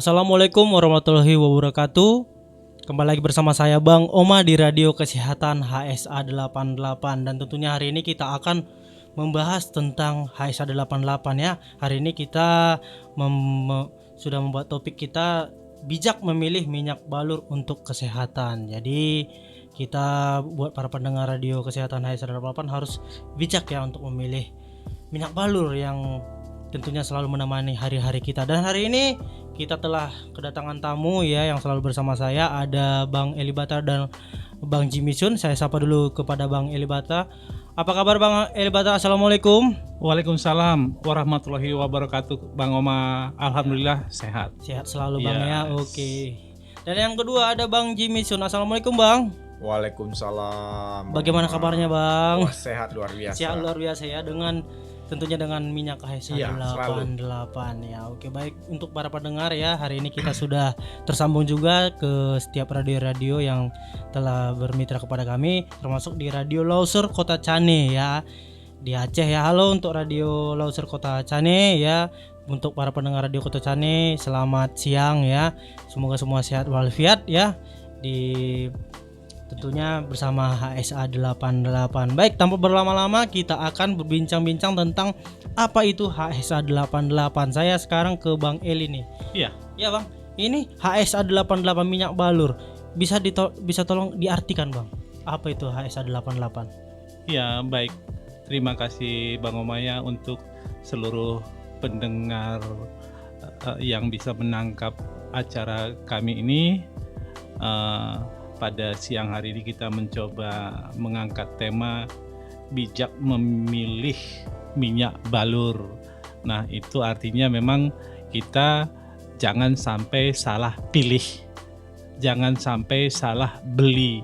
Assalamualaikum warahmatullahi wabarakatuh. Kembali lagi bersama saya Bang Oma di Radio Kesehatan HSA 88. Dan tentunya hari ini kita akan membahas tentang HSA 88 ya. Hari ini kita sudah membuat topik kita bijak memilih minyak balur untuk kesehatan. Jadi kita buat para pendengar Radio Kesehatan HSA 88 harus bijak ya untuk memilih minyak balur yang tentunya selalu menemani hari-hari kita. Dan hari ini kita telah kedatangan tamu ya yang selalu bersama saya. Ada Bang Eli Bata dan Bang Jimmy Sun. Saya sapa dulu kepada Bang Eli Bata. Apa kabar Bang Eli Bata? Assalamualaikum. Waalaikumsalam warahmatullahi wabarakatuh. Bang Oma, alhamdulillah sehat. Sehat selalu Bang ya. Oke. Dan yang kedua ada Bang Jimmy Sun. Assalamualaikum Bang. Waalaikumsalam. Bagaimana kabarnya Bang? Sehat luar biasa. Sehat luar biasa ya, tentunya dengan minyak HSA 88 ya. Oke, baik untuk para pendengar ya. Hari ini kita sudah tersambung juga ke setiap radio-radio yang telah bermitra kepada kami, termasuk di Radio Lauser Kota Cane ya, di Aceh ya. Halo untuk Radio Lauser Kota Cane ya. Untuk para pendengar Radio Kota Cane, selamat siang ya. Semoga semua sehat walafiat ya. Tentunya bersama HSA 88. Baik, tanpa berlama-lama kita akan berbincang-bincang tentang apa itu HSA 88. Saya sekarang ke Bang Eli nih. Iya. Ya Bang, ini HSA 88 minyak balur. Bisa tolong diartikan Bang, apa itu HSA 88? Ya, baik. Terima kasih Bang Omaya untuk seluruh pendengar yang bisa menangkap acara kami ini. Pada siang hari ini kita mencoba mengangkat tema bijak memilih minyak balur. Nah, itu artinya memang kita jangan sampai salah pilih, jangan sampai salah beli,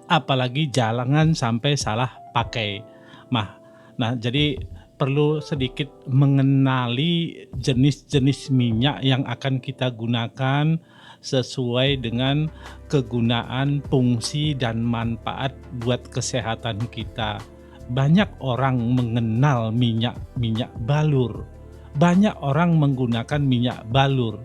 apalagi jangan sampai salah pakai. Nah, jadi perlu sedikit mengenali jenis-jenis minyak yang akan kita gunakan sesuai dengan kegunaan, fungsi, dan manfaat buat kesehatan kita. Banyak orang mengenal minyak balur, banyak orang menggunakan minyak balur,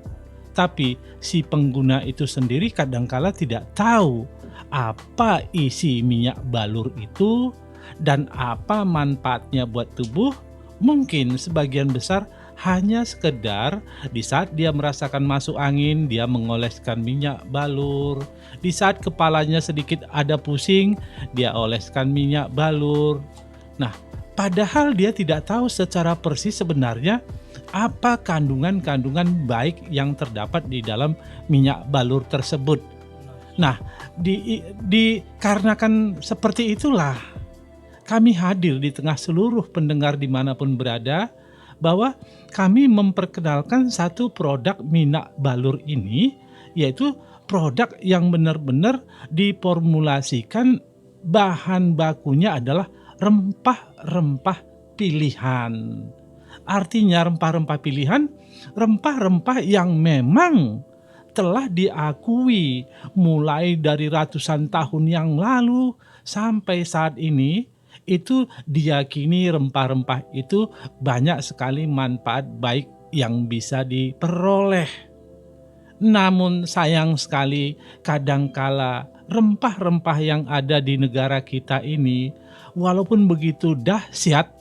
tapi si pengguna itu sendiri kadangkala tidak tahu apa isi minyak balur itu dan apa manfaatnya buat tubuh. Mungkin sebagian besar hanya sekedar di saat dia merasakan masuk angin, dia mengoleskan minyak balur. Di saat kepalanya sedikit ada pusing, dia oleskan minyak balur. Nah, padahal dia tidak tahu secara persis sebenarnya apa kandungan-kandungan baik yang terdapat di dalam minyak balur tersebut. Nah, dikarenakan seperti itulah kami hadir di tengah seluruh pendengar dimanapun berada, bahwa kami memperkenalkan satu produk minyak balur ini, yaitu produk yang benar-benar diformulasikan bahan bakunya adalah rempah-rempah pilihan. Artinya rempah-rempah pilihan, rempah-rempah yang memang telah diakui mulai dari ratusan tahun yang lalu sampai saat ini. Itu diyakini rempah-rempah itu banyak sekali manfaat baik yang bisa diperoleh. Namun sayang sekali kadangkala rempah-rempah yang ada di negara kita ini walaupun begitu dahsyat,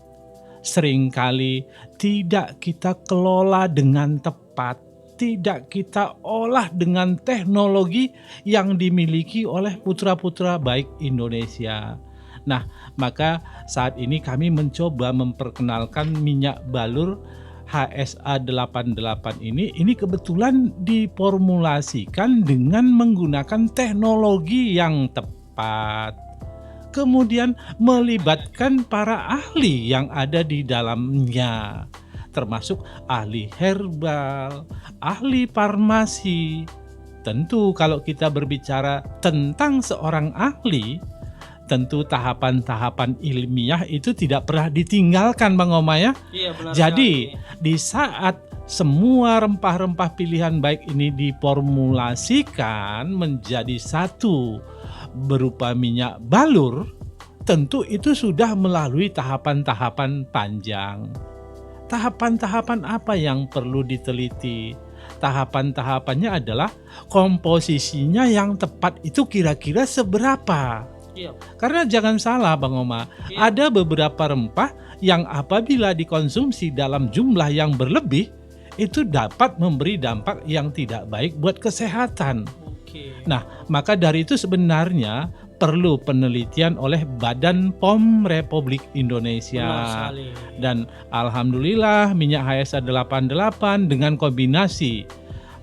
seringkali tidak kita kelola dengan tepat, tidak kita olah dengan teknologi yang dimiliki oleh putra-putra baik Indonesia. Nah, maka saat ini kami mencoba memperkenalkan minyak balur HSA 88 ini kebetulan diformulasikan dengan menggunakan teknologi yang tepat. Kemudian melibatkan para ahli yang ada di dalamnya, termasuk ahli herbal, ahli farmasi. Tentu kalau kita berbicara tentang seorang ahli, tentu tahapan-tahapan ilmiah itu tidak pernah ditinggalkan Bang Oma ya. Iya, benar. Jadi di saat semua rempah-rempah pilihan baik ini diformulasikan menjadi satu berupa minyak balur, tentu itu sudah melalui tahapan-tahapan panjang. Tahapan-tahapan apa yang perlu diteliti? tahapan-tahapannya adalah komposisinya yang tepat itu kira-kira seberapa. Iya. Karena jangan salah Bang Oma, Iya. ada beberapa rempah yang apabila dikonsumsi dalam jumlah yang berlebih itu dapat memberi dampak yang tidak baik buat kesehatan. Oke. Nah, maka dari itu sebenarnya perlu penelitian oleh Badan POM Republik Benar Indonesia. sekali. Dan alhamdulillah minyak HSA 88 dengan kombinasi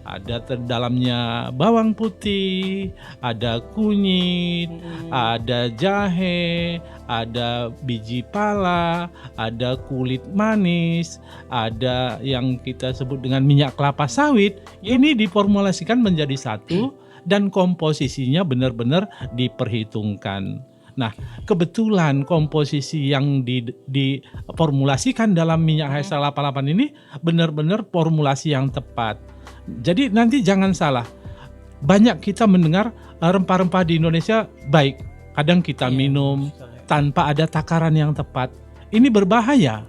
ada dalamnya bawang putih, ada kunyit, ada jahe, ada biji pala, ada kulit manis, ada yang kita sebut dengan minyak kelapa sawit. Ini diformulasikan menjadi satu dan komposisinya benar-benar diperhitungkan. Nah, kebetulan komposisi yang diformulasikan dalam minyak HSA 88 ini benar-benar formulasi yang tepat. Jadi nanti jangan salah, banyak kita mendengar rempah-rempah di Indonesia baik, kadang kita Iya, minum benar sekali. tanpa ada takaran yang tepat. Ini berbahaya.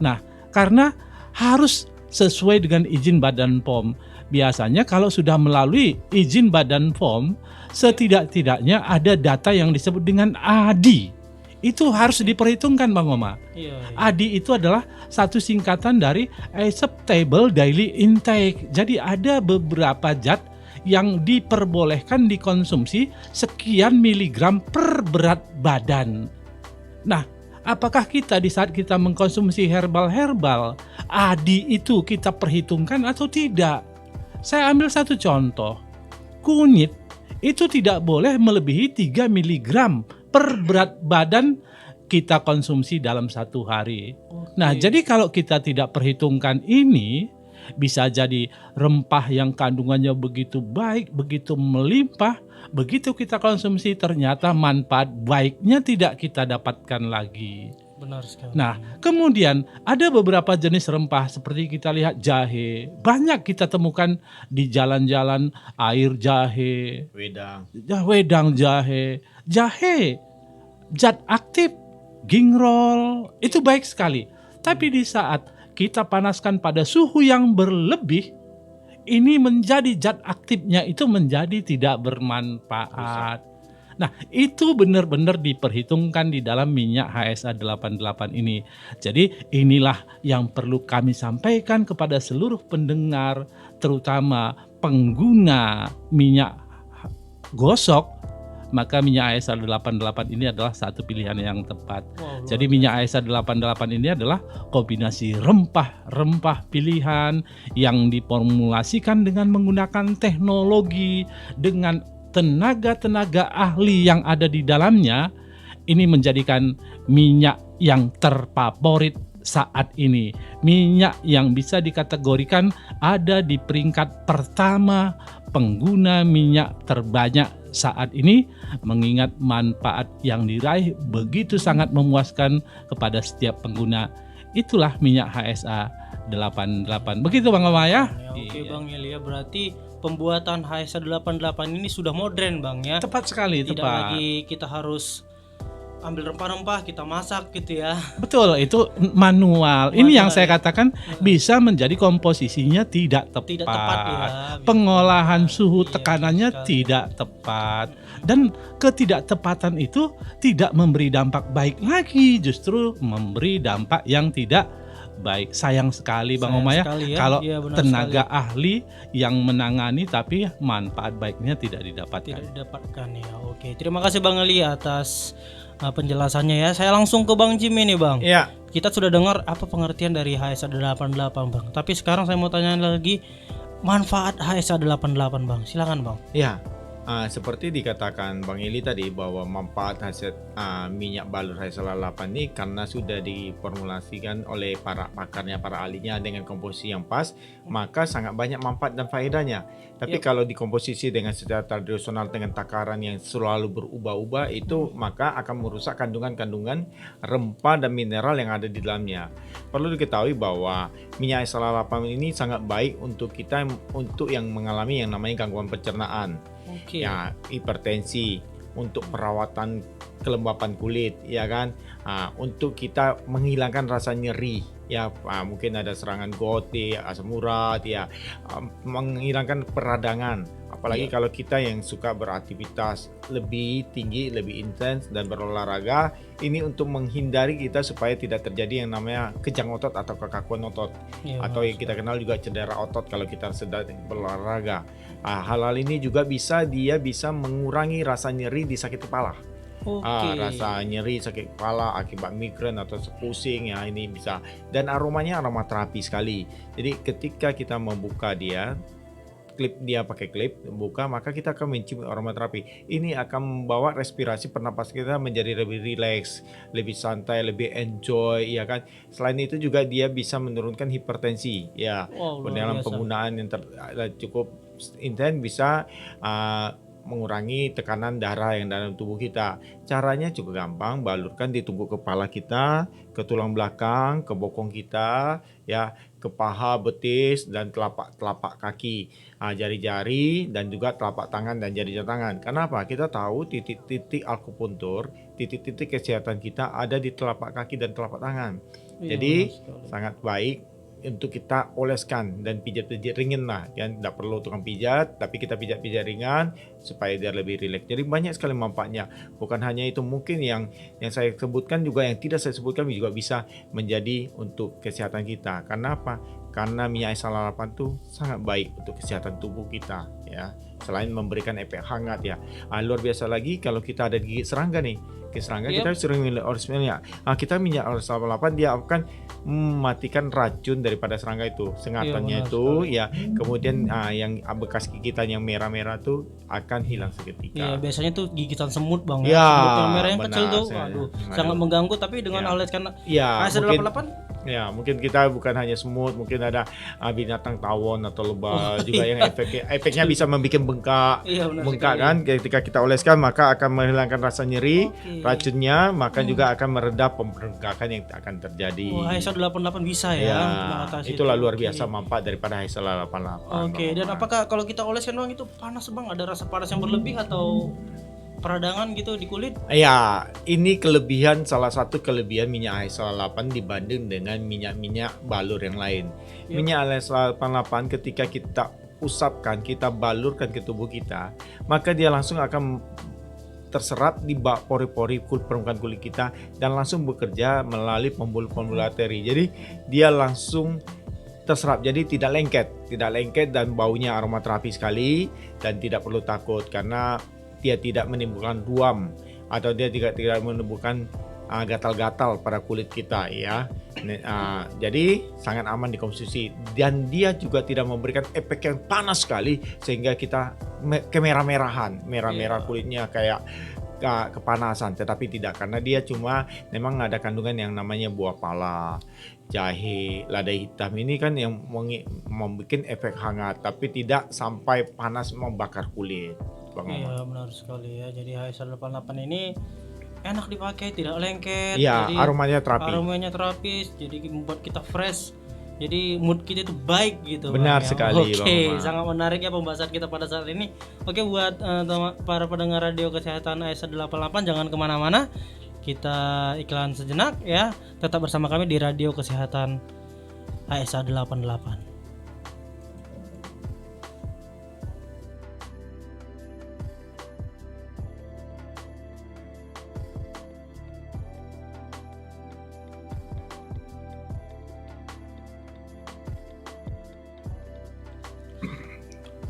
Nah, karena harus sesuai dengan izin Badan POM. Biasanya kalau sudah melalui izin Badan POM, setidak-tidaknya ada data yang disebut dengan ADI. Itu harus diperhitungkan Bang Oma. Iya, iya. ADI itu adalah satu singkatan dari Acceptable Daily Intake. Jadi ada beberapa zat yang diperbolehkan dikonsumsi sekian miligram per berat badan. Nah, apakah kita di saat kita mengkonsumsi herbal-herbal, ADI itu kita perhitungkan atau tidak? Saya ambil satu contoh. Kunyit itu tidak boleh melebihi 3 miligram per berat badan kita konsumsi dalam satu hari. Oke. Nah, jadi kalau kita tidak perhitungkan ini, bisa jadi rempah yang kandungannya begitu baik, begitu melimpah, begitu kita konsumsi ternyata manfaat baiknya tidak kita dapatkan lagi. Benar sekali. Nah, kemudian ada beberapa jenis rempah seperti kita lihat jahe. Banyak kita temukan di jalan-jalan air jahe, Wedang. wedang jahe, zat aktif, gingerol, itu baik sekali. Tapi di saat kita panaskan pada suhu yang berlebih, ini menjadi zat aktifnya itu menjadi tidak bermanfaat. Nah, itu benar-benar diperhitungkan di dalam minyak HSA 88 ini. Jadi inilah yang perlu kami sampaikan kepada seluruh pendengar, terutama pengguna minyak gosok. Maka minyak HSA 88 ini adalah satu pilihan yang tepat. Wow, Jadi minyak HSA 88 ini adalah kombinasi rempah-rempah pilihan yang diformulasikan dengan menggunakan teknologi, dengan tenaga-tenaga ahli yang ada di dalamnya. Ini menjadikan minyak yang terfavorit saat ini. Minyak yang bisa dikategorikan ada di peringkat pertama pengguna minyak terbanyak saat ini, mengingat manfaat yang diraih begitu sangat memuaskan kepada setiap pengguna. Itulah minyak HSA 88. Begitu Bang Oma ya? Ya, oke Iya. Bang Elia, berarti pembuatan HSA 88 ini sudah modern Bang ya. Tepat sekali, Tidak tepat. lagi kita harus ambil rempah-rempah kita masak gitu ya. Betul, itu manual. Ini yang saya ya. katakan bisa menjadi komposisinya tidak tepat. Tidak tepat ya. Pengolahan suhu Iya, tekanannya sekali. tidak tepat. Dan ketidaktepatan itu tidak memberi dampak baik lagi, justru memberi dampak yang tidak baik. Sayang sekali Bang Sayang Oma ya, sekali ya. kalau Iya, benar tenaga ahli yang menangani tapi manfaat baiknya tidak didapatkan. tidak didapatkan ya. Oke, terima kasih Bang Elia atas penjelasannya ya. Saya langsung ke Bang Jimmy nih Bang. Iya. Kita sudah dengar apa pengertian dari HSA 88 Bang. Tapi sekarang saya mau tanya lagi manfaat HSA 88 Bang. Silakan Bang. Ya, seperti dikatakan Bang Eli tadi bahwa manfaat hasil minyak balur HSA 88 ini karena sudah diformulasikan oleh para pakarnya, para ahlinya dengan komposisi yang pas, maka sangat banyak manfaat dan faedahnya. Tapi kalau dikomposisi dengan secara tradisional dengan takaran yang selalu berubah-ubah itu maka akan merusak kandungan-kandungan rempah dan mineral yang ada di dalamnya. Perlu diketahui bahwa minyak HSA 88 ini sangat baik untuk kita untuk yang mengalami yang namanya gangguan pencernaan. Oke. Ya, hipertensi, untuk perawatan kelembapan kulit, ya kan, untuk kita menghilangkan rasa nyeri, ya mungkin ada serangan goti, asam urat ya, menghilangkan peradangan. Apalagi kalau kita yang suka beraktivitas lebih tinggi, lebih intens dan berolahraga, ini untuk menghindari kita supaya tidak terjadi yang namanya kejang otot atau kekakuan otot, Iya, atau yang kita kenal juga cedera otot kalau kita sedang berolahraga. Hal-hal ini juga bisa mengurangi rasa nyeri di sakit kepala. Oke. Rasa nyeri sakit kepala akibat migrain atau pusing ya, ini bisa. Dan aromanya aroma terapi sekali. Jadi ketika kita membuka dia pakai klip buka, maka kita akan mencium aromaterapi. Ini akan membawa respirasi pernapas kita menjadi lebih rileks, lebih santai, lebih enjoy ya kan. Selain itu juga dia bisa menurunkan hipertensi ya. Wow, luar Dalam biasa. penggunaan yang cukup intens bisa mengurangi tekanan darah yang dalam tubuh kita. Caranya cukup gampang, balurkan di tungku kepala kita, ke tulang belakang, ke bokong kita ya, ke paha, betis, dan telapak kaki, jari-jari, dan juga telapak tangan dan jari-jari tangan. Kenapa? Kita tahu titik-titik akupuntur, titik-titik kesehatan kita ada di telapak kaki dan telapak tangan. Iya, Jadi benar sekali. sangat baik untuk kita oleskan dan pijat-pijat ringan lah, kan tidak perlu tukang pijat, tapi kita pijat-pijat ringan supaya dia lebih rileks. Jadi banyak sekali manfaatnya. Bukan hanya itu, mungkin yang saya sebutkan juga, yang tidak saya sebutkan juga bisa menjadi untuk kesehatan kita. Karena apa? Karena minyak SL8 itu sangat baik untuk kesehatan tubuh kita ya. Selain memberikan efek hangat ya. Luar biasa lagi kalau kita ada gigit serangga nih. Gigit serangga kita sering minyak. Kita minyak SL8 dia akan mematikan racun daripada serangga itu. Sengatannya itu ya. Kemudian yang bekas gigitan yang merah-merah tuh akan hilang seketika. Iya, biasanya tuh gigitan semut bang Ya, Semut yang merah yang kecil benar, tuh, waduh, sangat mengganggu. Tapi dengan oleskan AS88 ya, mungkin kita bukan hanya semut, mungkin ada binatang tawon atau lebah juga yang efeknya bisa membuat bengkak. Iya, benar Bengkak sekali. kan, ketika kita oleskan maka akan menghilangkan rasa nyeri, racunnya, maka juga akan meredam pembengkakan yang akan terjadi. AS88 bisa ya, untuk mengatasi itulah itu. luar Oke. biasa manfaat daripada AS88. Oke, dan apakah kalau kita oleskan doang itu panas bang? Ada rasa panas yang berlebih atau peradangan gitu di kulit? Ya, ini salah satu kelebihan minyak AS88 dibanding dengan minyak-minyak balur yang lain. Minyak AS88 ketika kita usapkan, kita balurkan ke tubuh kita, maka dia langsung akan terserap di pori-pori permukaan kulit kita dan langsung bekerja melalui pembuluh-pembuluh arteri. Jadi dia langsung terserap, jadi tidak lengket dan baunya aromaterapi sekali, dan tidak perlu takut karena dia tidak menimbulkan ruam atau dia tidak menimbulkan gatal-gatal pada kulit kita ya. Jadi sangat aman dikonsumsi, dan dia juga tidak memberikan efek yang panas sekali sehingga kita kemerah-merahan, merah-merah kulitnya kayak kepanasan, tetapi tidak, karena dia cuma memang ada kandungan yang namanya buah pala, jahe, lada hitam. Ini kan yang membuat efek hangat tapi tidak sampai panas membakar kulit. Iya, benar sekali ya. Jadi AS88 ini enak dipakai, tidak lengket. Iya, jadi aromanya terapis, jadi membuat kita fresh. Jadi mood kita itu baik gitu. Benar Bang, ya. sekali, Oke, Bang Omar. sangat menarik ya pembahasan kita pada saat ini. Oke, buat para pendengar radio kesehatan AS88 jangan kemana-mana. Kita iklan sejenak ya. Tetap bersama kami di radio kesehatan AS88.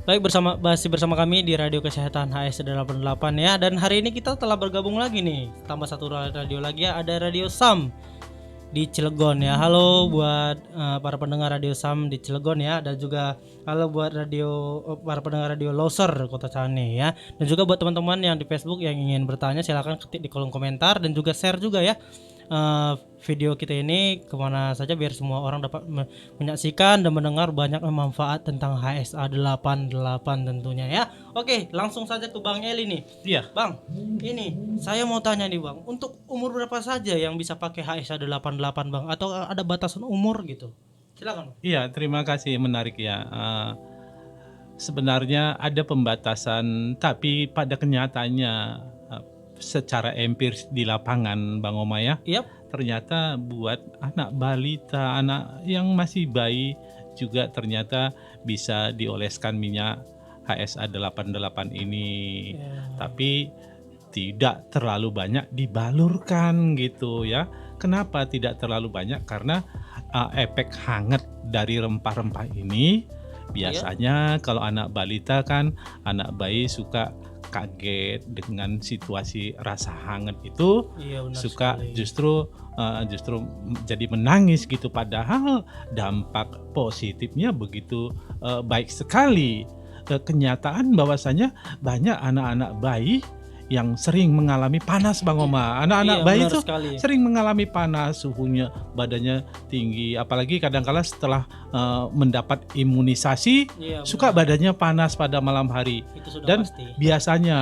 Baik, masih bersama kami di Radio Kesehatan HS88 ya. Dan hari ini kita telah bergabung lagi nih, tambah satu radio lagi ya, ada Radio Sam di Cilegon ya. Halo buat para pendengar Radio Sam di Cilegon ya, dan juga halo buat para pendengar Radio Loser Kota Cane ya. Dan juga buat teman-teman yang di Facebook yang ingin bertanya, silakan ketik di kolom komentar dan juga share juga ya video kita ini kemana saja biar semua orang dapat menyaksikan dan mendengar banyak manfaat tentang HSA88 tentunya ya. Oke, langsung saja ke Bang Eli nih. Iya. Bang, ini saya mau tanya nih Bang, untuk umur berapa saja yang bisa pakai HSA88 Bang? Atau ada batasan umur gitu? Silakan. Iya, terima kasih, menarik ya. Sebenarnya ada pembatasan, tapi pada kenyataannya secara empiris di lapangan, Bang Oma ya, Yap. ternyata buat anak balita, anak yang masih bayi juga ternyata bisa dioleskan minyak HSA 88 ini. Ya. Tapi tidak terlalu banyak dibalurkan gitu ya. Kenapa tidak terlalu banyak? Karena efek hangat dari rempah-rempah ini biasanya kalau anak balita kan, anak bayi suka kaget dengan situasi rasa hangat itu, Iya, benar suka sekali. justru jadi menangis gitu, padahal dampak positifnya begitu baik sekali. Kenyataan bahwasanya banyak anak-anak bayi yang sering mengalami panas, Bang Oma. Anak-anak Iya, bayi benar itu sekali. sering mengalami panas, suhunya badannya tinggi, apalagi kadang-kala setelah mendapat imunisasi Iya, suka benar. badannya panas pada malam hari. Itu sudah Dan pasti. biasanya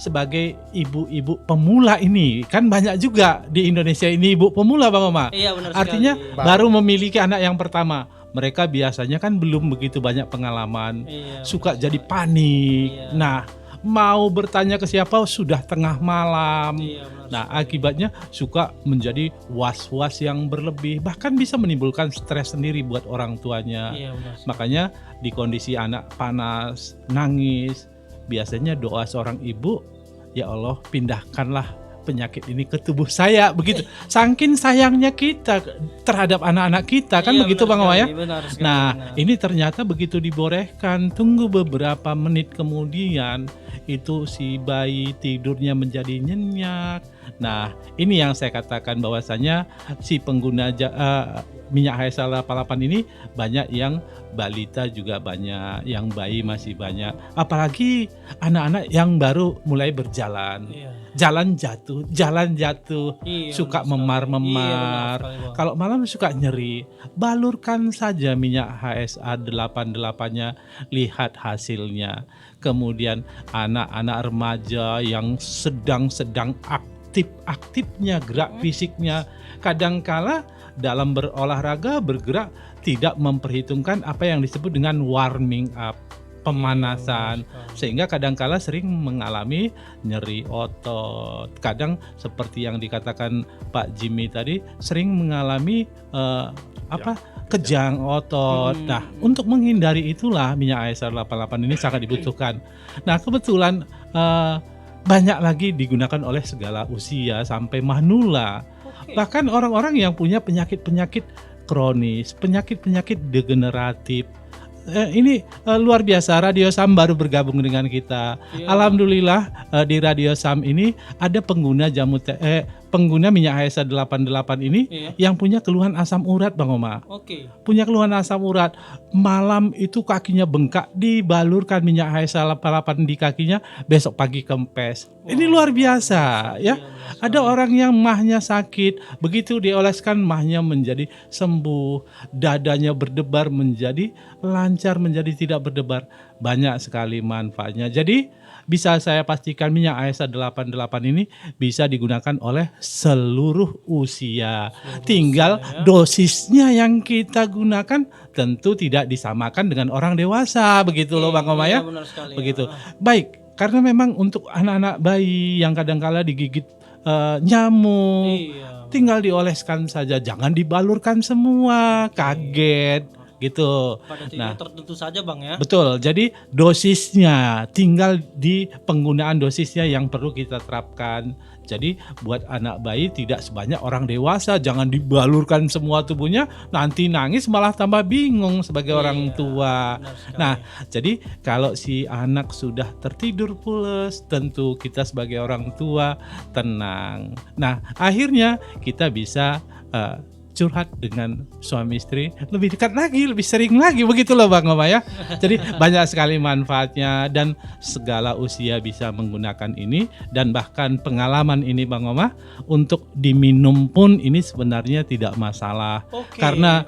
sebagai ibu-ibu pemula ini, kan banyak juga di Indonesia ini ibu pemula, Bang Oma. Iya, benar Artinya sekali. baru memiliki anak yang pertama. Mereka biasanya kan belum begitu banyak pengalaman, Iya, suka benar jadi sekali. panik. Iya. Nah, mau bertanya ke siapa sudah tengah malam. Iya, benar Nah, sekali. akibatnya suka menjadi was-was yang berlebih, bahkan bisa menimbulkan stres sendiri buat orang tuanya. Iya, benar sekali. Makanya di kondisi anak panas, nangis, biasanya doa seorang ibu, ya Allah, pindahkanlah penyakit ini ke tubuh saya, begitu. Saking sayangnya kita terhadap anak-anak kita, kan Iya, begitu benar Bang Oma ya? sekali, benar sekali, Nah, benar. ini ternyata begitu diborehkan, tunggu beberapa menit kemudian itu si bayi tidurnya menjadi nyenyak. Nah, ini yang saya katakan bahwasanya si pengguna minyak HSA 88 ini banyak yang balita juga banyak, yang bayi masih banyak. Apalagi anak-anak yang baru mulai berjalan. Iya. Jalan jatuh, Iya, suka benar sekali. memar-memar. Iya, benar sekali, Bang. Kalau malam suka nyeri, balurkan saja minyak HSA 88-nya, lihat hasilnya. Kemudian anak-anak remaja yang sedang aktif-aktifnya gerak fisiknya, kadangkala dalam berolahraga bergerak tidak memperhitungkan apa yang disebut dengan warming up, pemanasan, sehingga kadangkala sering mengalami nyeri otot. Kadang seperti yang dikatakan Pak Jimmy tadi, sering mengalami kejang otot. Nah, untuk menghindari itulah minyak HSA 88 ini sangat dibutuhkan. Nah, kebetulan banyak lagi digunakan oleh segala usia sampai manula. Bahkan orang-orang yang punya penyakit-penyakit kronis, penyakit-penyakit degeneratif. Ini luar biasa, Radio Sam baru bergabung dengan kita. Iya. Alhamdulillah di Radio Sam ini ada pengguna pengguna minyak HSA 88 ini Iya. yang punya keluhan asam urat, Bang Oma. Oke. Punya keluhan asam urat, malam itu kakinya bengkak, dibalurkan minyak HSA 88 di kakinya, besok pagi kempes. Ini luar biasa ya. Ada orang yang mahnya sakit, begitu dioleskan mahnya menjadi sembuh, dadanya berdebar menjadi lancar, menjadi tidak berdebar. Banyak sekali manfaatnya. Jadi bisa saya pastikan minyak HSA 88 ini bisa digunakan oleh seluruh usia. Tinggal dosisnya yang kita gunakan tentu tidak disamakan dengan orang dewasa, begitu loh Bang Oma ya. Iya, benar sekali. Begitu. Baik, karena memang untuk anak-anak bayi yang kadangkala digigit nyamuk, Iya. tinggal dioleskan saja, jangan dibalurkan semua, kaget gitu. Pada titik Nah, tertentu saja, Bang ya. betul. Jadi dosisnya tinggal di penggunaan dosisnya yang perlu kita terapkan. Jadi buat anak bayi tidak sebanyak orang dewasa, jangan dibalurkan semua tubuhnya, nanti nangis malah tambah bingung sebagai orang tua. Benar sekali. Nah, jadi kalau si anak sudah tertidur pules, tentu kita sebagai orang tua tenang. Nah, akhirnya kita bisa curhat dengan suami istri lebih dekat lagi, lebih sering lagi, begitu loh Bang Oma ya. Jadi banyak sekali manfaatnya dan segala usia bisa menggunakan ini, dan bahkan pengalaman ini Bang Oma untuk diminum pun ini sebenarnya tidak masalah. Oke. Karena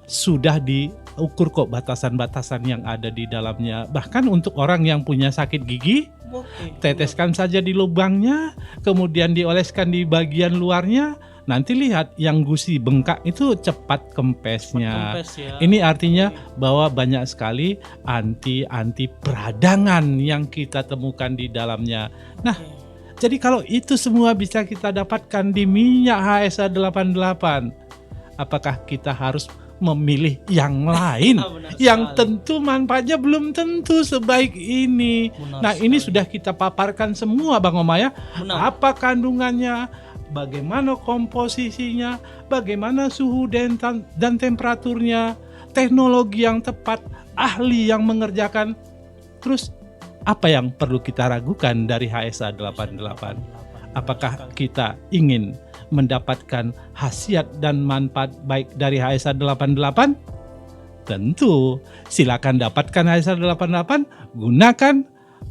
sudah diukur kok batasan-batasan yang ada di dalamnya. Bahkan untuk orang yang punya sakit gigi, teteskan saja di lubangnya, kemudian dioleskan di bagian luarnya. Nanti lihat yang gusi bengkak itu cepat kempesnya. Kempes ya. Ini artinya bahwa banyak sekali anti peradangan yang kita temukan di dalamnya. Nah, Jadi kalau itu semua bisa kita dapatkan di minyak HSA 88, apakah kita harus memilih yang lain Benar yang sekali. tentu manfaatnya belum tentu sebaik ini? Benar Nah, ini sekali. sudah kita paparkan semua Bang Oma ya. Benar. Apa kandungannya, bagaimana komposisinya, bagaimana suhu dan temperaturnya, teknologi yang tepat, ahli yang mengerjakan. Terus apa yang perlu kita ragukan dari HSA 88? Apakah kita ingin mendapatkan khasiat dan manfaat baik dari HSA 88? Tentu, silakan dapatkan HSA 88, gunakan,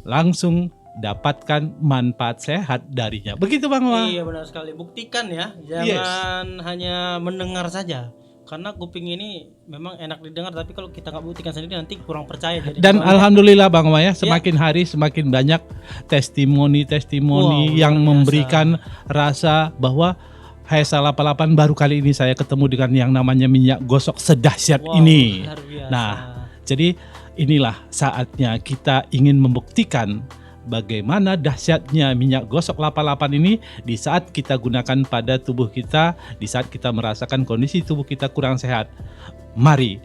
langsung dapatkan manfaat sehat darinya. Begitu Bang Oma? Iya benar sekali. Buktikan ya, jangan hanya mendengar saja. Karena kuping ini memang enak didengar, tapi kalau kita nggak buktikan sendiri nanti kurang percaya. Jadi Dan soalnya- alhamdulillah Bang Oma ya, semakin hari semakin banyak testimoni Wow, yang luar biasa. memberikan rasa bahwa HSA 88 baru kali ini saya ketemu dengan yang namanya minyak gosok sedahsyat Wow, ini. luar biasa. Nah, jadi inilah saatnya kita ingin membuktikan bagaimana dahsyatnya minyak gosok 88 ini di saat kita gunakan pada tubuh kita, di saat kita merasakan kondisi tubuh kita kurang sehat. Mari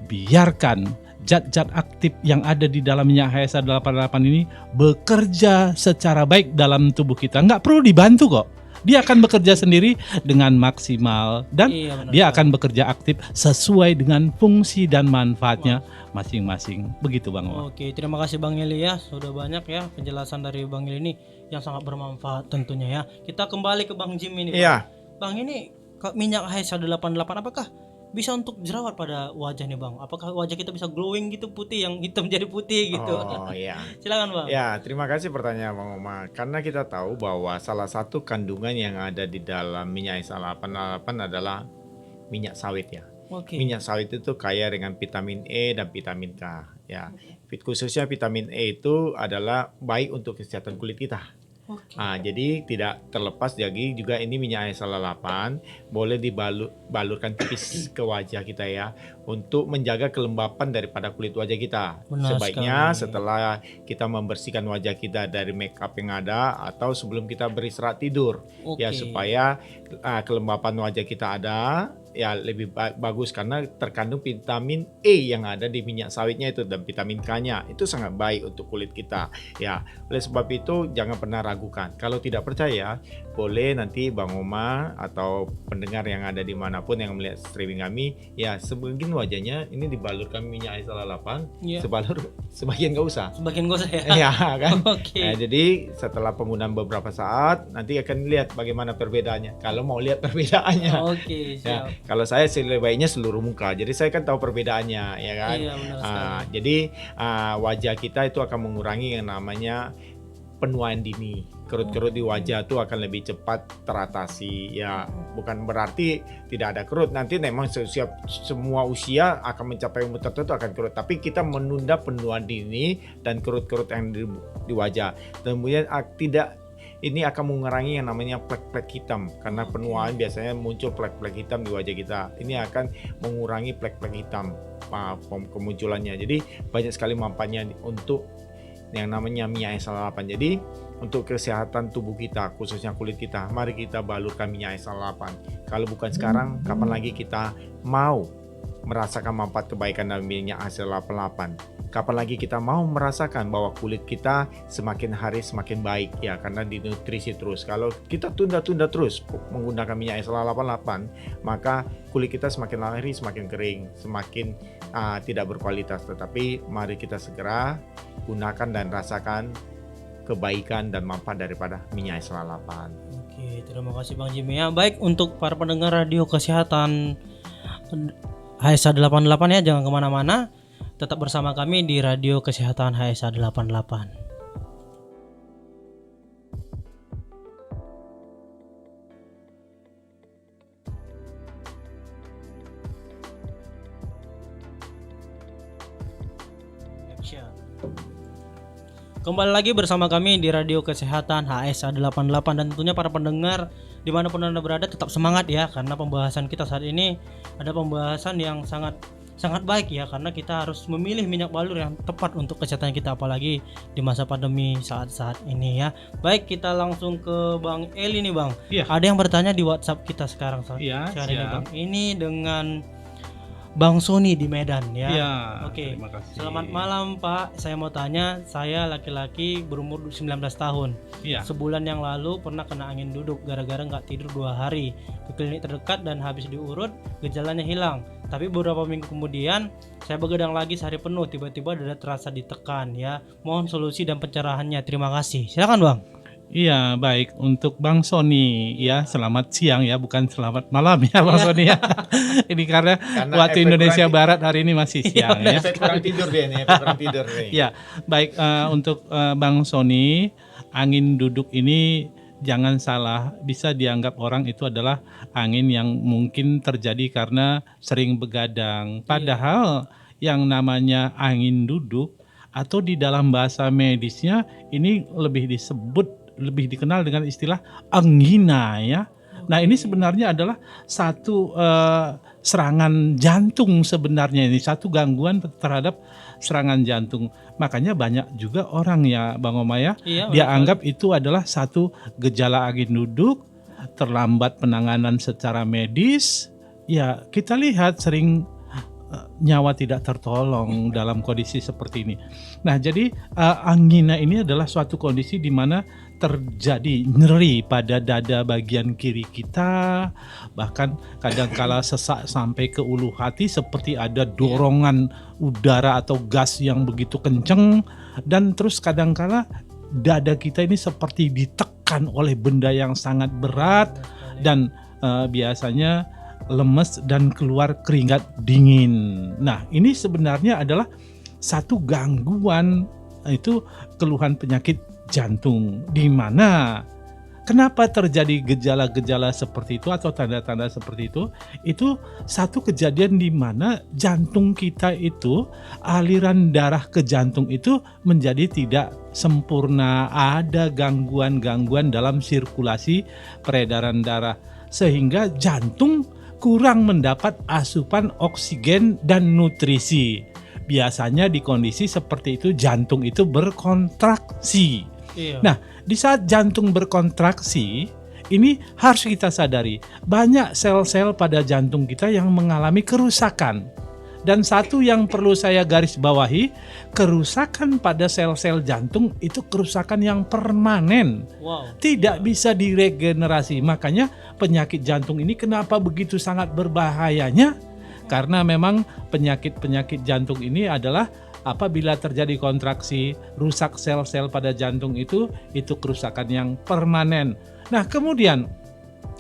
biarkan zat-zat aktif yang ada di dalam minyak HSA 88 ini bekerja secara baik dalam tubuh kita. Nggak perlu dibantu kok. Dia akan bekerja sendiri dengan maksimal dan Iya, benar dia sekali. akan bekerja aktif sesuai dengan fungsi dan manfaatnya masing-masing. Begitu Bang Oma. Oke, terima kasih Bang Eli ya. Sudah banyak ya penjelasan dari Bang Eli ini yang sangat bermanfaat tentunya ya. Kita kembali ke Bang Jim ini. Bang. Iya. Bang ini minyak HSA 88 apakah bisa untuk jerawat pada wajah nih Bang? Apakah wajah kita bisa glowing gitu, putih, yang hitam jadi putih gitu? Oh iya. Silakan Bang. Ya, terima kasih pertanyaan Bang Oma. Karena kita tahu bahwa salah satu kandungan yang ada di dalam minyak HSA 88 adalah minyak sawit ya. Oke. Minyak sawit itu kaya dengan vitamin E dan vitamin K ya. Khususnya vitamin E itu adalah baik untuk kesehatan kulit kita. Oke. Jadi tidak terlepas lagi juga ini minyak HSA 88 boleh dibalurkan tipis ke wajah kita ya untuk menjaga kelembapan daripada kulit wajah kita. Benar Sebaiknya sekali. setelah kita membersihkan wajah kita dari make up yang ada atau sebelum kita beristirahat tidur ya, Oke. supaya kelembapan wajah kita ada ya lebih bagus karena terkandung vitamin E yang ada di minyak sawitnya itu dan vitamin K-nya itu sangat baik untuk kulit kita ya. Oleh sebab itu jangan pernah ragukan. Kalau tidak percaya boleh nanti Bang Oma atau pendengar yang ada dimanapun yang melihat streaming kami ya, sebagian wajahnya ini dibalurkan minyak HSA 88, Iya. sebagian nggak usah. Sebagian gosok ya. Ya kan. Oke. Nah, jadi setelah penggunaan beberapa saat nanti akan lihat bagaimana perbedaannya. Kalau mau lihat perbedaannya. Oke, Ya, siap. kalau saya sebaiknya seluruh muka. Jadi saya kan tahu perbedaannya, ya kan. Iya, benar sekali. Jadi wajah kita itu akan mengurangi yang namanya penuaan dini. Kerut-kerut di wajah itu akan lebih cepat teratasi. Ya, bukan berarti tidak ada kerut. Nanti memang semua usia akan mencapai umur tertentu akan kerut. Tapi kita menunda penuaan dini dan kerut-kerut yang di wajah. Kemudian ini akan mengurangi yang namanya plek-plek hitam karena penuaan biasanya muncul plek-plek hitam di wajah kita. Ini akan mengurangi plek-plek hitam kemunculannya. Jadi banyak sekali manfaatnya untuk yang namanya minyak HSA 88. Jadi untuk kesehatan tubuh kita, khususnya kulit kita, mari kita balurkan minyak HSA 88. Kalau bukan sekarang, kapan lagi kita mau merasakan manfaat kebaikan dari minyak HSA 88? Kapan lagi kita mau merasakan bahwa kulit kita semakin hari semakin baik ya, karena dinutrisi terus. Kalau kita tunda-tunda terus menggunakan minyak HSA 88, maka kulit kita semakin hari semakin kering, semakin tidak berkualitas. Tetapi mari kita segera gunakan dan rasakan kebaikan dan manfaat daripada minyak HSA 88. Oke, terima kasih Bang Jimmy ya. Baik, untuk para pendengar radio kesehatan HSA 88 ya, jangan kemana-mana. Tetap bersama kami di radio kesehatan HSA 88. Kembali lagi bersama kami di Radio Kesehatan HSA 88 dan tentunya para pendengar dimanapun Anda berada tetap semangat ya, karena pembahasan kita saat ini ada pembahasan yang sangat sangat baik ya, karena kita harus memilih minyak balur yang tepat untuk kesehatan kita, apalagi di masa pandemi saat-saat ini ya. Baik, kita langsung ke Bang Eli nih Bang. Iya. Ada yang bertanya di WhatsApp kita sekarang Iya, sekarang ini siap. Bang. Ini dengan Bang Sony di Medan ya. Iya, Oke. terima kasih. Selamat malam Pak, saya mau tanya, saya laki-laki berumur 19 tahun. Iya. Sebulan yang lalu pernah kena angin duduk gara-gara nggak tidur 2 hari. Ke klinik terdekat dan habis diurut gejalanya hilang. Tapi beberapa minggu kemudian saya begadang lagi sehari penuh, tiba-tiba dada terasa ditekan ya. Mohon solusi dan pencerahannya. Terima kasih. Silakan Bang. Iya, baik. Untuk Bang Sony ya, selamat siang ya, bukan selamat malam ya Bang Sony ya. Ini karena waktu efek Indonesia kurang- Barat hari ini masih siang ya. Efek kurang tidur dia nih, efek kurang tidur nih. Ya, baik, untuk Bang Sony, angin duduk ini jangan salah, bisa dianggap orang itu adalah angin yang mungkin terjadi karena sering begadang. Padahal yang namanya angin duduk atau di dalam bahasa medisnya ini lebih dikenal dengan istilah angina ya. Nah, ini sebenarnya adalah satu serangan jantung sebenarnya, ini satu gangguan terhadap serangan jantung. Makanya banyak juga orang ya Bang Oma ya, Iya, dia betul. anggap itu adalah satu gejala angin duduk, terlambat penanganan secara medis. Ya, kita lihat sering nyawa tidak tertolong dalam kondisi seperti ini. Nah, jadi angina ini adalah suatu kondisi di mana terjadi nyeri pada dada bagian kiri kita, bahkan kadangkala sesak sampai ke ulu hati seperti ada dorongan udara atau gas yang begitu kenceng, dan terus kadangkala dada kita ini seperti ditekan oleh benda yang sangat berat dan biasanya lemes dan keluar keringat dingin. Nah, ini sebenarnya adalah satu gangguan, itu keluhan penyakit jantung, di mana kenapa terjadi gejala-gejala seperti itu atau tanda-tanda seperti itu satu kejadian di mana jantung kita itu, aliran darah ke jantung itu menjadi tidak sempurna, ada gangguan-gangguan dalam sirkulasi peredaran darah, sehingga jantung kurang mendapat asupan oksigen dan nutrisi. Biasanya di kondisi seperti itu jantung itu berkontraksi. Iya. Nah, di saat jantung berkontraksi, ini harus kita sadari, banyak sel-sel pada jantung kita yang mengalami kerusakan. Dan satu yang perlu saya garis bawahi, kerusakan pada sel-sel jantung itu kerusakan yang permanen, Wow. tidak bisa diregenerasi. Makanya penyakit jantung ini kenapa begitu sangat berbahayanya? Karena memang penyakit-penyakit jantung ini adalah apabila terjadi kontraksi, rusak sel-sel pada jantung itu kerusakan yang permanen. Nah, kemudian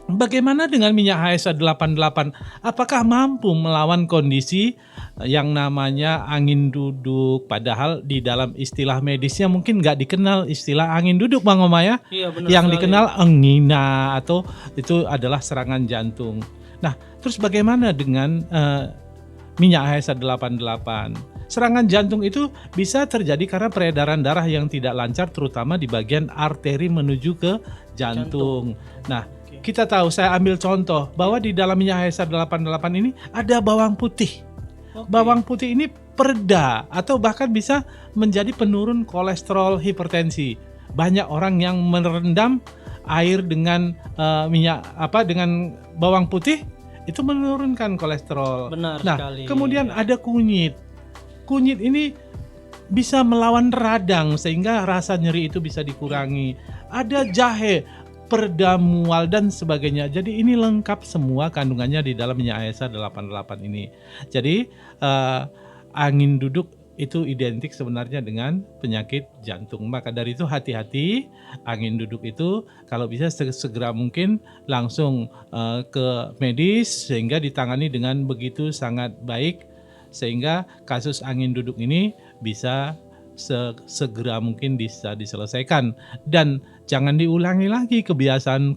bagaimana dengan minyak HSA 88? Apakah mampu melawan kondisi yang namanya angin duduk? Padahal di dalam istilah medisnya mungkin nggak dikenal istilah angin duduk Bang Oma ya. Iya, benar Yang sekali. dikenal angina atau itu adalah serangan jantung. Nah, terus bagaimana dengan minyak HSA 88? Serangan jantung itu bisa terjadi karena peredaran darah yang tidak lancar, terutama di bagian arteri menuju ke jantung. Nah, kita tahu, saya ambil contoh bahwa di dalam minyak HSA 88 ini ada bawang putih. Oke. Bawang putih ini pereda atau bahkan bisa menjadi penurun kolesterol hipertensi. Banyak orang yang merendam air dengan dengan bawang putih itu menurunkan kolesterol. Benar Nah, sekali. kemudian ada kunyit. Kunyit ini bisa melawan radang sehingga rasa nyeri itu bisa dikurangi. Ada jahe, pereda mual dan sebagainya. Jadi ini lengkap semua kandungannya di dalam minyak HSA 88 ini. Jadi angin duduk itu identik sebenarnya dengan penyakit jantung. Maka dari itu hati-hati, angin duduk itu kalau bisa segera mungkin langsung ke medis sehingga ditangani dengan begitu sangat baik, sehingga kasus angin duduk ini bisa segera mungkin bisa diselesaikan. Dan jangan diulangi lagi kebiasaan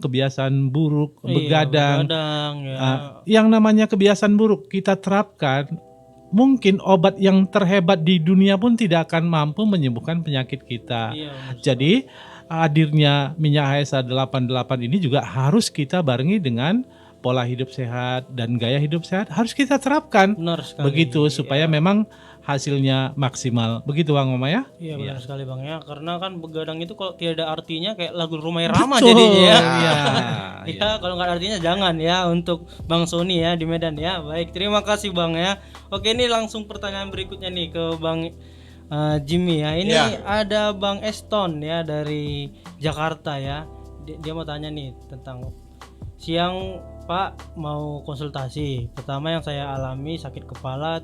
buruk, begadang. Ya. Yang namanya kebiasaan buruk kita terapkan, mungkin obat yang terhebat di dunia pun tidak akan mampu menyembuhkan penyakit kita. Iya, benar. Jadi hadirnya minyak HSA 88 ini juga harus kita barengi dengan pola hidup sehat dan gaya hidup sehat harus kita terapkan. Benar sekali. Begitu supaya memang hasilnya maksimal. Begitu Bang Oma ya? Iya benar sekali Bang ya, karena kan begadang itu kalau tidak ada artinya kayak lagu Rumah Irama Betul, jadinya ya. iya. Ya kalau nggak ada artinya jangan ya untuk Bang Sony ya di Medan ya. Baik, terima kasih Bang ya. Oke, ini langsung pertanyaan berikutnya nih ke Bang Jimmy ya. Ini ada Bang Eston ya dari Jakarta ya. Dia mau tanya nih tentang siang Pak mau konsultasi. Pertama yang saya alami sakit kepala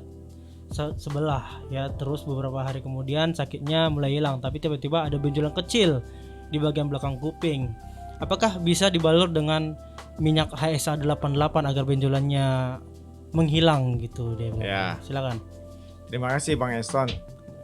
sebelah ya, terus beberapa hari kemudian sakitnya mulai hilang, tapi tiba-tiba ada benjolan kecil di bagian belakang kuping. Apakah bisa dibalur dengan minyak HSA 88 agar benjolannya menghilang gitu dia bilang. Ya. Silakan. Terima kasih Bang Eston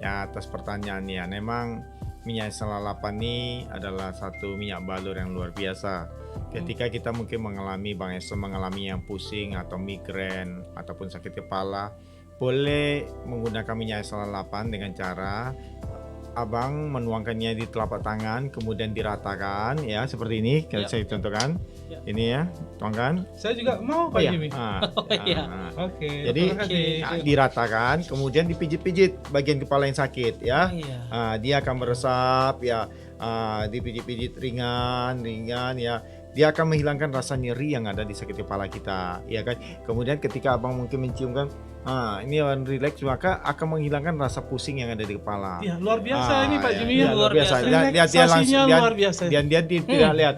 ya atas pertanyaannya. Memang minyak HSA 88 ini adalah satu minyak balur yang luar biasa. Ketika kita mungkin mengalami, Bang Eston mengalami yang pusing atau migrain ataupun sakit kepala, boleh menggunakan minyak HSA 88 dengan cara Abang menuangkannya di telapak tangan, kemudian diratakan ya seperti ini. Kalau saya contohkan, ini ya, tuangkan. Saya juga mau Pak Jimmy. Oke. Jadi diratakan, kemudian dipijit-pijit bagian kepala yang sakit ya. Dia akan meresap ya, dipijit-pijit ringan ya. Dia akan menghilangkan rasa nyeri yang ada di sakit kepala kita, ya kan. Kemudian ketika Abang mungkin menciumkan, ini relax, maka akan menghilangkan rasa pusing yang ada di kepala. Ya, luar biasa ini Pak Jimmy. Ya, luar biasa. Lihat dia langsung luar biasa. Dia tidak lihat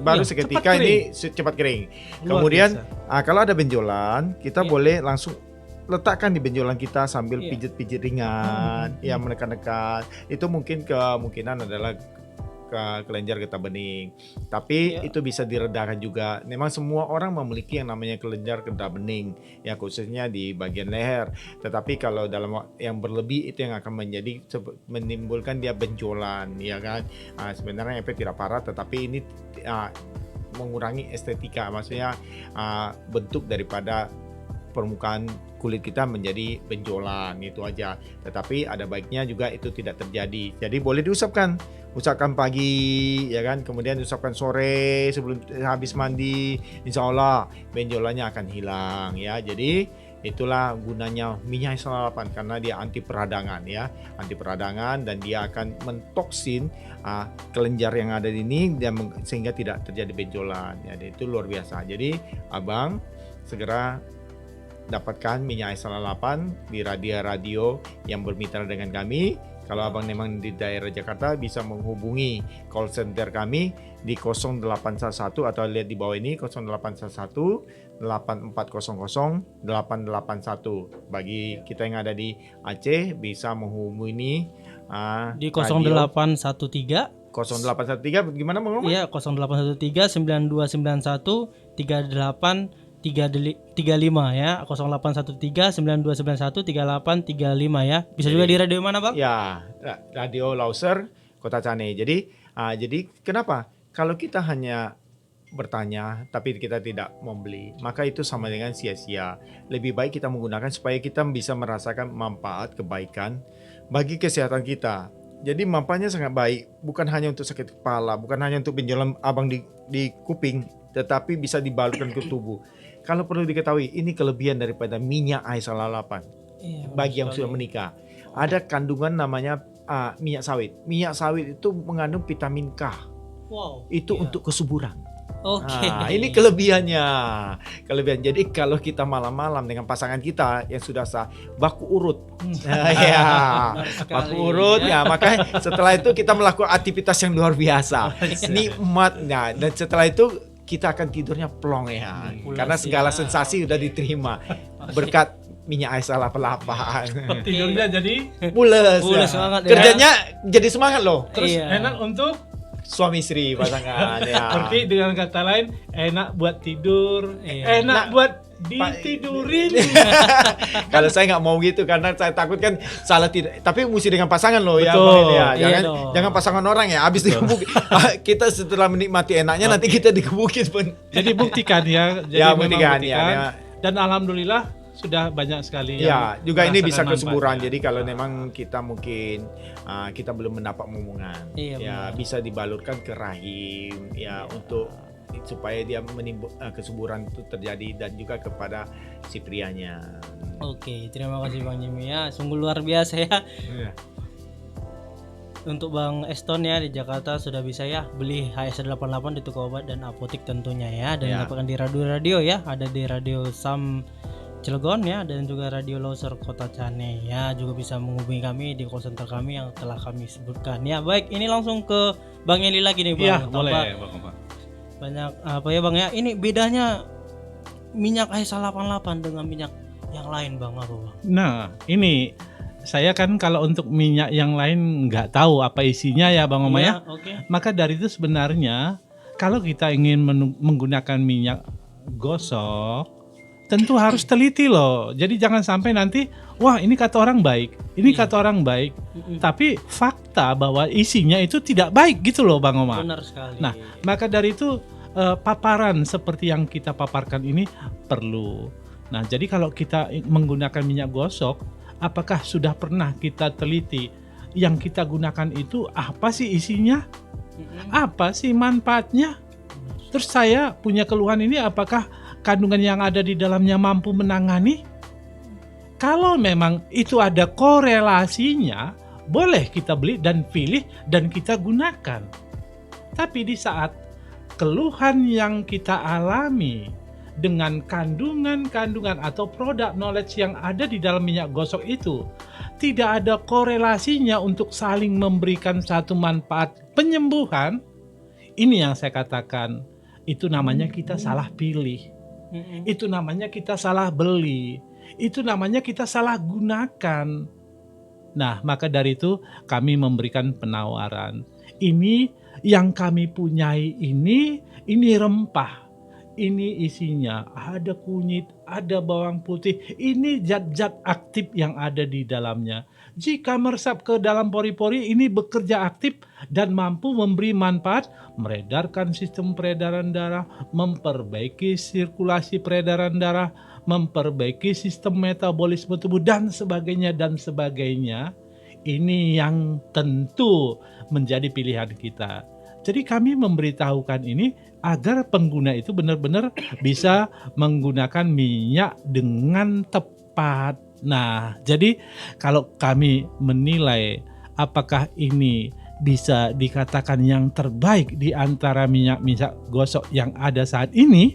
baru seketika ini cepat kering. Kemudian kalau ada benjolan, kita boleh langsung letakkan di benjolan kita sambil pijit-pijit ringan, ya menekan-nekan. Itu mungkin kemungkinan adalah kelenjar getah bening, tapi itu bisa diredakan juga. Memang semua orang memiliki yang namanya kelenjar getah bening, ya khususnya di bagian leher. Tetapi kalau dalam yang berlebih itu yang akan menimbulkan dia benjolan, ya kan. Sebenarnya efek tidak parah, tetapi ini mengurangi estetika, maksudnya bentuk daripada permukaan kulit kita menjadi benjolan, itu aja. Tetapi ada baiknya juga itu tidak terjadi. Jadi boleh diusapkan pagi, ya kan, kemudian diusapkan sore sebelum habis mandi, insya Allah benjolannya akan hilang ya. Jadi itulah gunanya minyak HSA 88 karena dia anti peradangan ya, anti peradangan, dan dia akan mentoksin kelenjar yang ada di ini sehingga tidak terjadi benjolan. Jadi itu luar biasa. Jadi Abang segera dapatkan minyak HSA 88 di radio yang bermitra dengan kami. Kalau Abang memang di daerah Jakarta bisa menghubungi call center kami di 0811 atau lihat di bawah ini 0811 8400 881. Bagi kita yang ada di Aceh bisa menghubungi di 0813 0813 gimana Bang? Iya, 0813 9291 38 35 ya, 0813 9291 3835 ya. Bisa juga di radio mana Bang? Ya, Radio Lauser Kota Cane. Jadi kenapa? Kalau kita hanya bertanya tapi kita tidak membeli, maka itu sama dengan sia-sia. Lebih baik kita menggunakan supaya kita bisa merasakan manfaat kebaikan bagi kesehatan kita. Jadi manfaatnya sangat baik, bukan hanya untuk sakit kepala, bukan hanya untuk benjolan Abang di kuping, tetapi bisa dibalurkan ke tubuh. Kalau perlu diketahui, ini kelebihan daripada minyak HSA 88 bagi yang sudah menikah. Ada kandungan namanya minyak sawit. Minyak sawit itu mengandung vitamin K. Itu untuk kesuburan. Ini kelebihannya. Jadi kalau kita malam-malam dengan pasangan kita yang sudah sah, baku urut. Baku urut ya. Makanya setelah itu kita melakukan aktivitas yang luar biasa. Nikmatnya. Dan setelah itu kita akan tidurnya plong ya, karena segala sensasi udah diterima berkat minyak HSA 88. Tidurnya jadi pules semangat ya. Kerjanya jadi semangat loh. Terus enak untuk suami istri pasangan ya. Berarti dengan kata lain enak buat tidur, enak buat ditidurin. Kalau saya nggak mau gitu karena saya takut kan salah tidur. Tapi mesti dengan pasangan loh. Betul. Ya. Jangan pasangan orang ya. Habis dikebukin. Kita setelah menikmati enaknya nanti kita dikebukin pun. Jadi buktikan ya. Jadi ya buktikan ya. Dan alhamdulillah sudah banyak sekali. Ya, juga ini bisa kesuburan. Ya. Jadi kalau memang kita mungkin kita belum mendapat momongan, bisa dibalurkan ke rahim ya untuk supaya dia kesuburan itu terjadi dan juga kepada si prianya. Oke, terima kasih Bang Jimmy ya. Sungguh luar biasa ya. Iya. Untuk Bang Eston ya di Jakarta sudah bisa ya beli HS88 di toko obat dan apotik tentunya ya, dan Ya. dapatkan di radio-radio ya, ada di Radio Sam Cilegon ya, dan juga Radio Loser Kota Cane ya. Juga bisa menghubungi kami di call center kami yang telah kami sebutkan ya. Baik, ini langsung ke Bang Eli lagi nih Bang. Iya, Tanpa boleh Bang Oma. banyak apa ya Bang ya, ini bedanya minyak HS88 dengan minyak yang lain Bang, apa Bang? Nah, ini saya kan kalau untuk minyak yang lain nggak tahu apa isinya ya Bang Oma ya. Oke. Maka dari itu sebenarnya kalau kita ingin menggunakan minyak gosok, tentu harus teliti loh. Jadi jangan sampai nanti, wah ini kata orang baik, ini Iya. kata orang baik, tapi fakta bahwa isinya itu tidak baik gitu loh Bang Oma. Benar sekali. Nah, maka dari itu paparan seperti yang kita paparkan ini perlu. Nah, jadi kalau kita menggunakan minyak gosok, apakah sudah pernah kita teliti yang kita gunakan itu apa sih isinya? Apa sih manfaatnya? Terus saya punya keluhan ini, apakah kandungan yang ada di dalamnya mampu menangani? Kalau memang itu ada korelasinya, boleh kita beli dan pilih dan kita gunakan. Tapi di saat keluhan yang kita alami dengan kandungan-kandungan atau produk knowledge yang ada di dalam minyak gosok itu tidak ada korelasinya untuk saling memberikan satu manfaat penyembuhan, ini yang saya katakan, itu namanya kita salah pilih. Itu namanya kita salah beli. Itu namanya kita salah gunakan. Nah, maka dari itu kami memberikan penawaran. Ini yang kami punyai ini rempah. Ini isinya ada kunyit, ada bawang putih. Ini zat-zat aktif yang ada di dalamnya. Jika meresap ke dalam pori-pori, ini bekerja aktif dan mampu memberi manfaat, meredarkan sistem peredaran darah, memperbaiki sirkulasi peredaran darah, memperbaiki sistem metabolisme tubuh dan sebagainya dan sebagainya. Ini yang tentu menjadi pilihan kita. Jadi kami memberitahukan ini agar pengguna itu benar-benar bisa menggunakan minyak dengan tepat. Nah, jadi kalau kami menilai apakah ini bisa dikatakan yang terbaik di antara minyak-minyak gosok yang ada saat ini,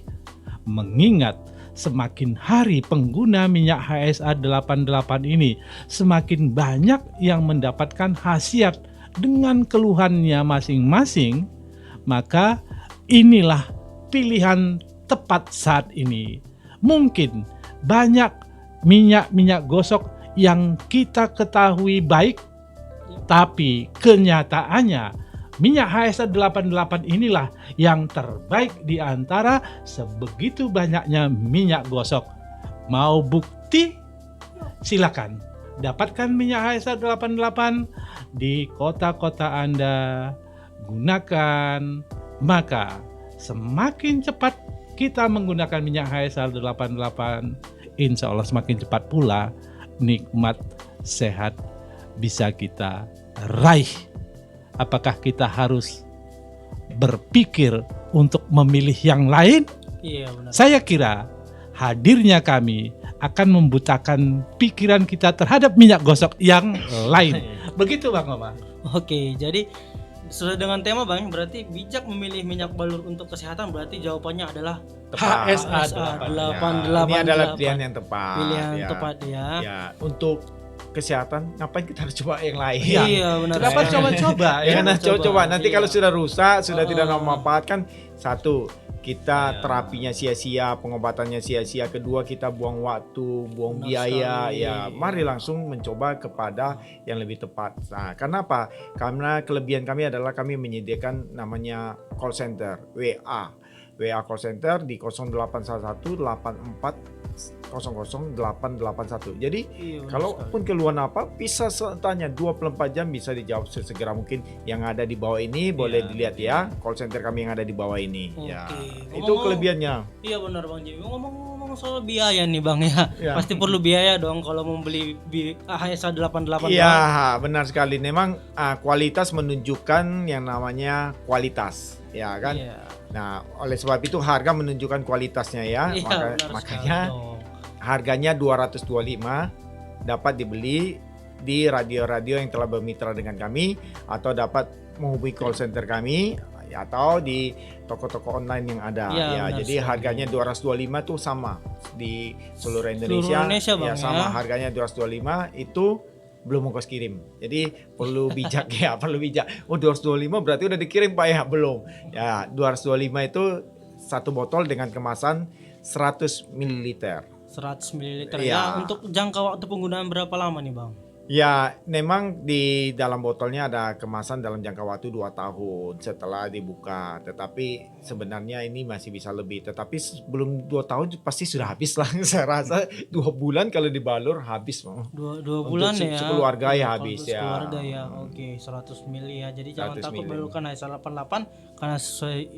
mengingat semakin hari pengguna minyak HSA 88 ini semakin banyak yang mendapatkan khasiat dengan keluhannya masing-masing, maka inilah pilihan tepat saat ini. Mungkin banyak minyak-minyak gosok yang kita ketahui baik, tapi kenyataannya minyak HSA 88 inilah yang terbaik di antara sebegitu banyaknya minyak gosok. Mau bukti? Silakan. Dapatkan minyak HSA 88 di kota-kota Anda, gunakan, maka semakin cepat kita menggunakan minyak HSA 88, insya Allah semakin cepat pula nikmat sehat bisa kita raih. Apakah kita harus berpikir untuk memilih yang lain? Iya benar. Saya kira hadirnya kami akan membutakan pikiran kita terhadap minyak gosok yang lain. Begitu Bang Oma. Oke, jadi sesuai dengan tema Bang, berarti bijak memilih minyak balur untuk kesehatan, berarti jawabannya adalah HSA 88. Ini adalah pilihan yang tepat. Pilihan ya. tepat ya. Ya, untuk kesehatan ngapain kita harus coba yang lain? Iya benar. Kenapa sekali. coba-coba ya? Karena coba nanti Iya. kalau sudah rusak, sudah tidak Oh. bermanfaat kan, satu kita Iya. terapinya sia-sia, pengobatannya sia-sia, kedua kita buang waktu, buang Benar biaya, sekali. ya mari langsung mencoba kepada yang lebih tepat. Nah, karena apa? Karena kelebihan kami adalah kami menyediakan namanya call center, WA call center di 0811 84 000881. Jadi Iya, benar kalaupun keluhan apa bisa tanya 24 jam bisa dijawab sesegera mungkin. Yang ada di bawah ini boleh dilihat ya, call center kami yang ada di bawah ini. Oke. Ya. Itu Ngomong-ngomong- kelebihannya. Iya benar Bang Jimmy. Ngomong-ngomong ngomong-ngomong soal biaya nih Bang ya. Ya. Pasti perlu biaya dong kalau mau beli HSA 88 Bang. Iya, benar sekali. Memang kualitas menunjukkan yang namanya kualitas, ya kan? Iya. Nah, oleh sebab itu harga menunjukkan kualitasnya ya. Iya, benar Makanya sekali dong. harganya 225 dapat dibeli di radio-radio yang telah bermitra dengan kami atau dapat menghubungi call center kami atau di toko-toko online yang ada. Iya, Ya, benar jadi sekali. harganya 225 tuh sama di seluruh Indonesia. Indonesia, Bang, ya sama ya. harganya 225 itu belum ongkos kirim. Jadi perlu bijak ya, perlu bijak. Oh 225 berarti udah dikirim Pak ya? Belum. Ya 225 itu satu botol dengan kemasan 100 ml. 100 ml. Iya. Ya, untuk jangka waktu penggunaan berapa lama nih Bang? Ya, memang di dalam botolnya ada kemasan dalam jangka waktu 2 tahun setelah dibuka. Tetapi sebenarnya ini masih bisa lebih. Tetapi sebelum 2 tahun pasti sudah habis lah. Saya rasa 2 bulan kalau dibalur habis. Dua Untuk bulan ya. sekeluarga ya Iya, kalau habis untuk ya. Sekeluarga ya. Oke, 100 ml ya. Jadi jangan 100 takut ml. balurkan HSA 88 karena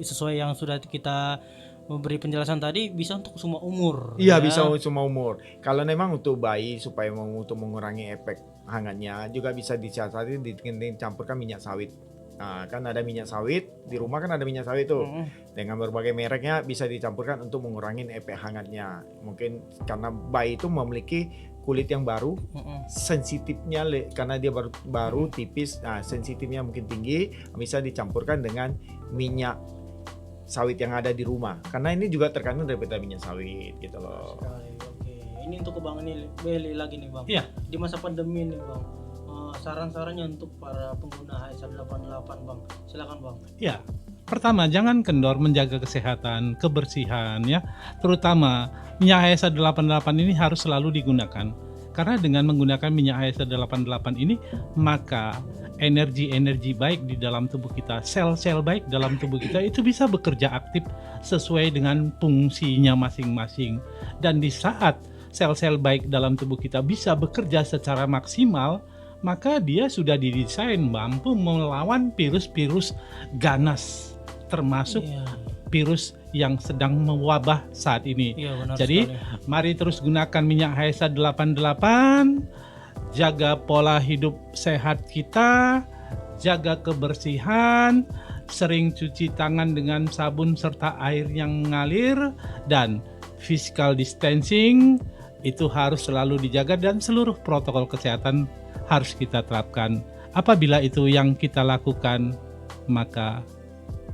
sesuai yang sudah kita memberi penjelasan tadi bisa untuk semua umur. Iya, ya. bisa semua umur. Kalau memang untuk bayi supaya untuk mengurangi efek hangatnya juga bisa disiasati dicampurkan minyak sawit. Nah, kan ada minyak sawit di rumah, kan ada minyak sawit tuh. Dengan berbagai mereknya bisa dicampurkan untuk mengurangi efek hangatnya. Mungkin karena bayi itu memiliki kulit yang baru, sensitifnya karena dia baru tipis, nah sensitifnya mungkin tinggi, bisa dicampurkan dengan minyak sawit yang ada di rumah. Karena ini juga terkandung daripada minyak sawit gitu loh. Oke. Ini untuk ke Bang ini Beli lagi nih Bang. Iya. Di masa pandemi nih Bang. Saran-sarannya untuk para pengguna HSA 88 Bang. Silakan Bang. Ya, pertama jangan kendor menjaga kesehatan, kebersihan ya. Terutama minyak HSA 88 ini harus selalu digunakan. Karena dengan menggunakan minyak HSA 88 ini, maka energi-energi baik di dalam tubuh kita, sel-sel baik dalam tubuh kita itu bisa bekerja aktif sesuai dengan fungsinya masing-masing. Dan di saat sel-sel baik dalam tubuh kita bisa bekerja secara maksimal, maka dia sudah didesain mampu melawan virus-virus ganas, termasuk Iya. virus yang sedang mewabah saat ini. Iya, benar Jadi, sekali. mari terus gunakan minyak HSA 88, jaga pola hidup sehat kita, jaga kebersihan, sering cuci tangan dengan sabun serta air yang mengalir, dan physical distancing itu harus selalu dijaga dan seluruh protokol kesehatan harus kita terapkan. Apabila itu yang kita lakukan, maka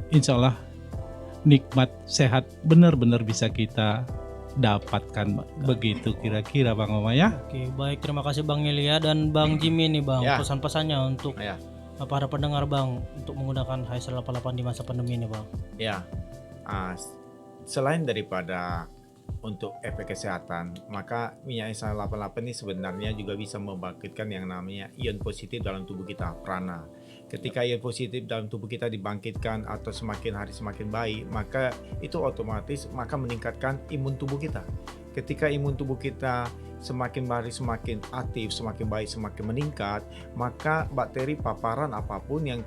insya Allah nikmat sehat benar-benar bisa kita dapatkan. Begitu kira-kira Bang Oma ya. Oke, baik, terima kasih Bang Elia dan Bang Jimmy nih Bang. Ya. Pesan-pesannya untuk Ya. para pendengar Bang untuk menggunakan HSA 88 di masa pandemi ini Bang. Ya, selain daripada untuk efek kesehatan, maka minyak HSA 88 ini sebenarnya juga bisa membangkitkan yang namanya ion positif dalam tubuh kita, prana. Ketika ion positif dalam tubuh kita dibangkitkan atau semakin hari semakin baik, maka itu otomatis maka meningkatkan imun tubuh kita. Ketika imun tubuh kita semakin hari semakin aktif, semakin baik, semakin meningkat, maka bakteri paparan apapun yang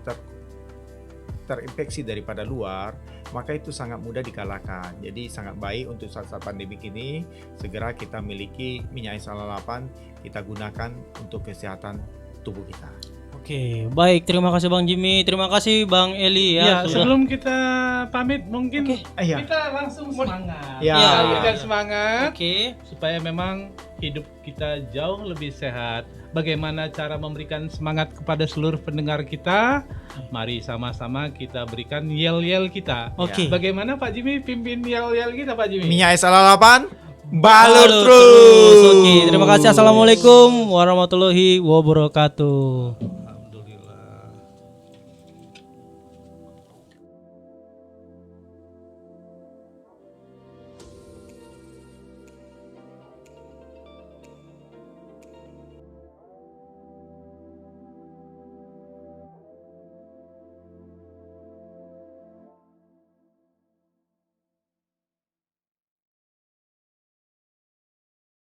terinfeksi daripada luar, maka itu sangat mudah dikalahkan. Jadi sangat baik untuk saat-saat pandemi ini segera kita miliki minyak HSA 88, kita gunakan untuk kesehatan tubuh kita. Oke, baik, terima kasih Bang Jimmy, terima kasih Bang Eli Ya, sudah- sebelum kita pamit mungkin Iya. kita langsung semangat. Ya. Kita semangat Oke. supaya memang hidup kita jauh lebih sehat. Bagaimana cara memberikan semangat kepada seluruh pendengar kita? Mari sama-sama kita berikan yel-yel kita. Oke. Bagaimana Pak Jimmy pimpin yel-yel kita Pak Jimmy? Minyak HSA 88 balur Halo, terus. Oke, terima kasih. Assalamualaikum warahmatullahi wabarakatuh.